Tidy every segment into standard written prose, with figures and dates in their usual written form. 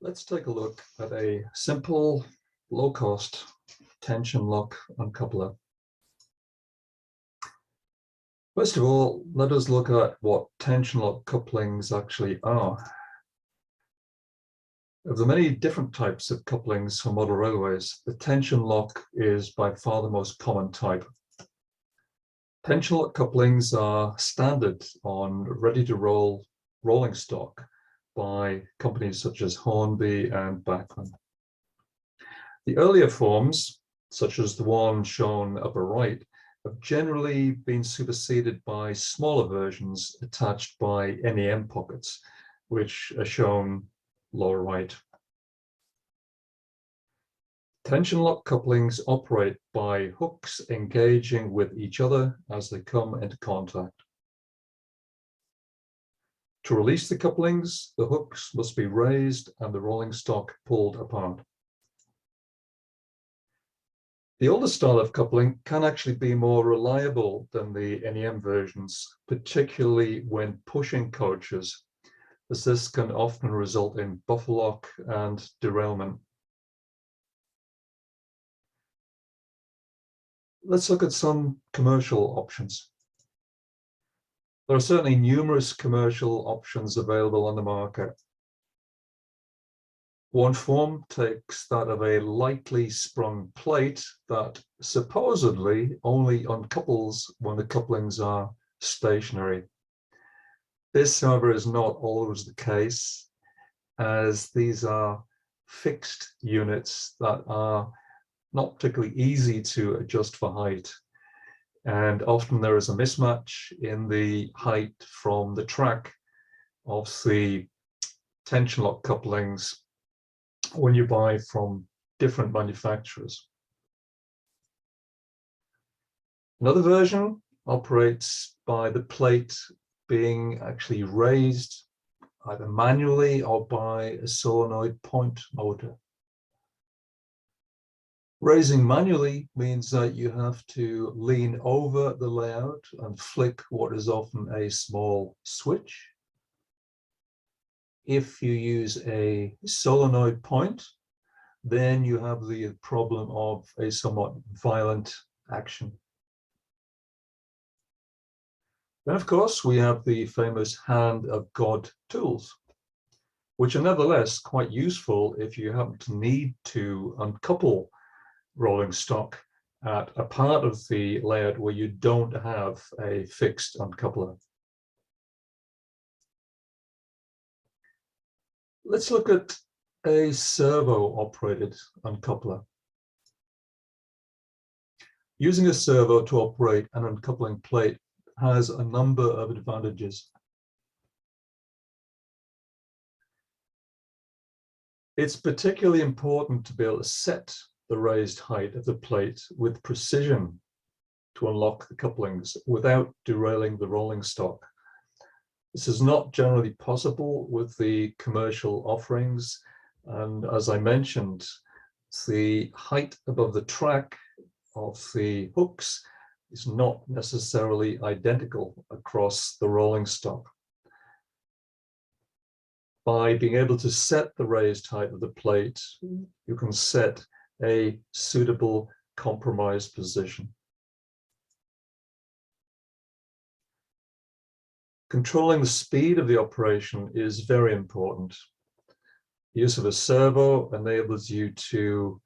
Let's take a look at a simple, low-cost tension lock uncoupler. First of all, let us look at what tension lock couplings actually are. Of the many different types of couplings for model railways, the tension lock is by far the most common type. Tension lock couplings are standard on ready-to-roll rolling stock by companies such as Hornby and Bachmann. The earlier forms, such as the one shown upper right, have generally been superseded by smaller versions attached by NEM pockets, which are shown lower right. Tension lock couplings operate by hooks engaging with each other as they come into contact. To release the couplings, the hooks must be raised and the rolling stock pulled apart. The older style of coupling can actually be more reliable than the NEM versions, particularly when pushing coaches, as this can often result in buffer lock and derailment. Let's look at some commercial options. There are certainly numerous commercial options available on the market. One form takes that of a lightly sprung plate that supposedly only uncouples when the couplings are stationary. This, however, is not always the case, as these are fixed units that are not particularly easy to adjust for height. And often there is a mismatch in the height from the track of the tension lock couplings when you buy from different manufacturers. Another version operates by the plate being actually raised either manually or by a solenoid point motor. Raising manually means that you have to lean over the layout and flick what is often a small switch. If you use a solenoid point, then you have the problem of a somewhat violent action. Then, of course, we have the famous hand of God tools, which are nevertheless quite useful if you happen to need to uncouple rolling stock at a part of the layout where you don't have a fixed uncoupler. Let's look at a servo operated uncoupler. Using a servo to operate an uncoupling plate has a number of advantages. It's particularly important to be able to set the raised height of the plate with precision to unlock the couplings without derailing the rolling stock. This is not generally possible with the commercial offerings, and as I mentioned, the height above the track of the hooks is not necessarily identical across the rolling stock. By being able to set the raised height of the plate, you can set a suitable compromise position. Controlling the speed of the operation is very important. The use of a servo enables you to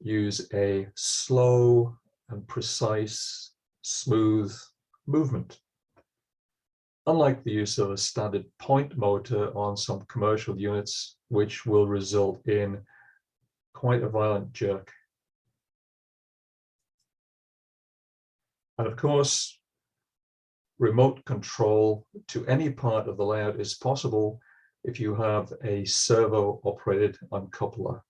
use a slow and precise, smooth movement. Unlike the use of a standard point motor on some commercial units, which will result in quite a violent jerk. And of course, remote control to any part of the layout is possible if you have a servo operated uncoupler.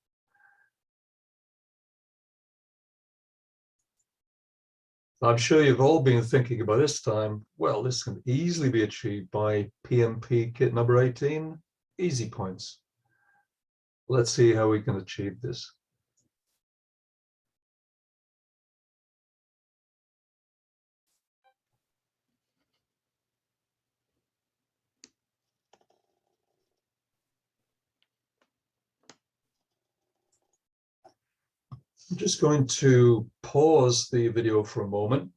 I'm sure you've all been thinking about this time, well, this can easily be achieved by PMP kit number 18, easy points. Let's see how we can achieve this. I'm just going to pause the video for a moment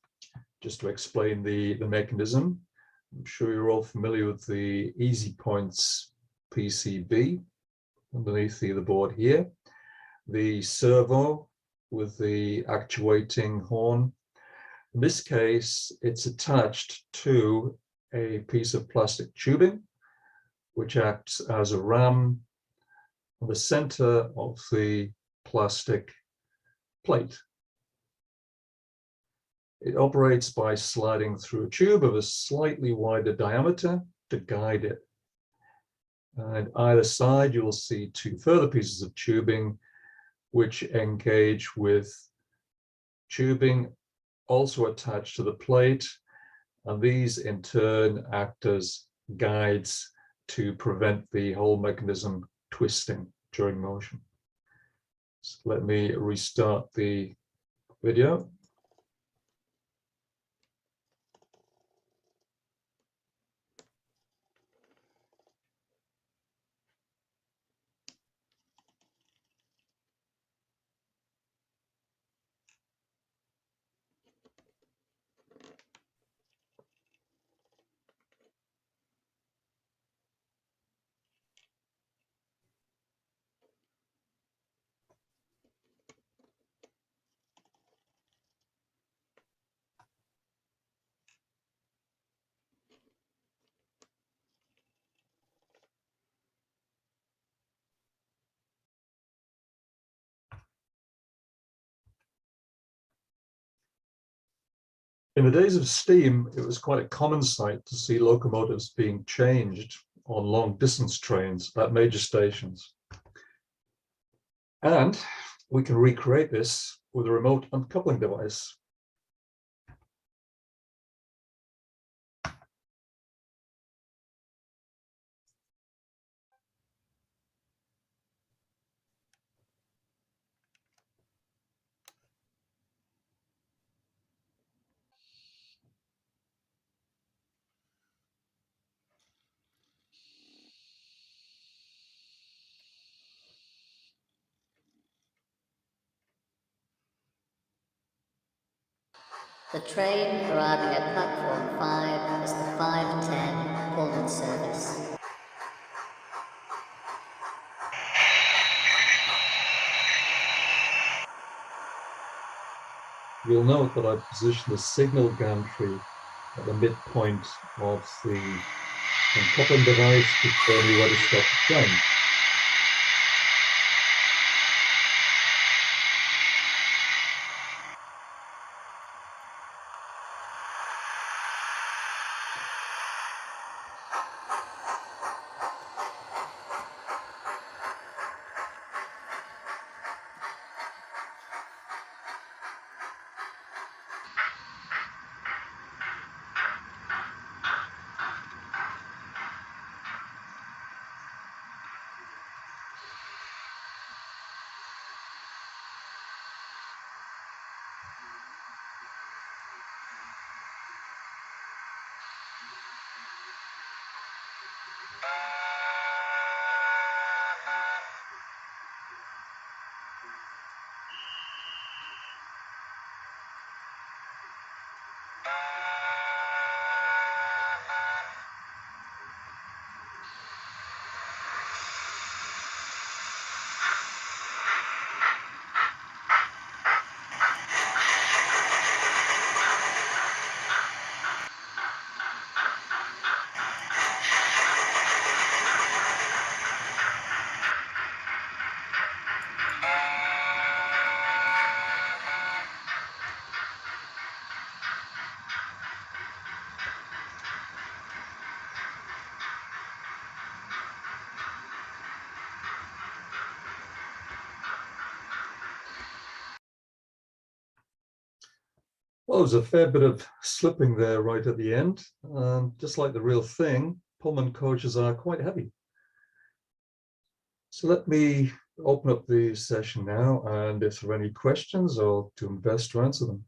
just to explain the mechanism. I'm sure you're all familiar with the Easy Points PCB underneath the board here. The servo with the actuating horn. In this case, it's attached to a piece of plastic tubing, which acts as a ram on the center of the plastic plate. It operates by sliding through a tube of a slightly wider diameter to guide it. And either side, you'll see two further pieces of tubing which engage with tubing also attached to the plate. And these in turn act as guides to prevent the whole mechanism twisting during motion. So let me restart the video. In the days of steam, it was quite a common sight to see locomotives being changed on long distance trains at major stations. And we can recreate this with a remote uncoupling device. The train arriving at platform 5 is the 5:10 Pullman service. You'll note that I've positioned the signal gantry at the midpoint of the uncoupling device to show me where to stop the train. Well, there's a fair bit of slipping there right at the end. And just like the real thing, Pullman coaches are quite heavy. So let me open up the session now, and if there are any questions, I'll do my best to answer them.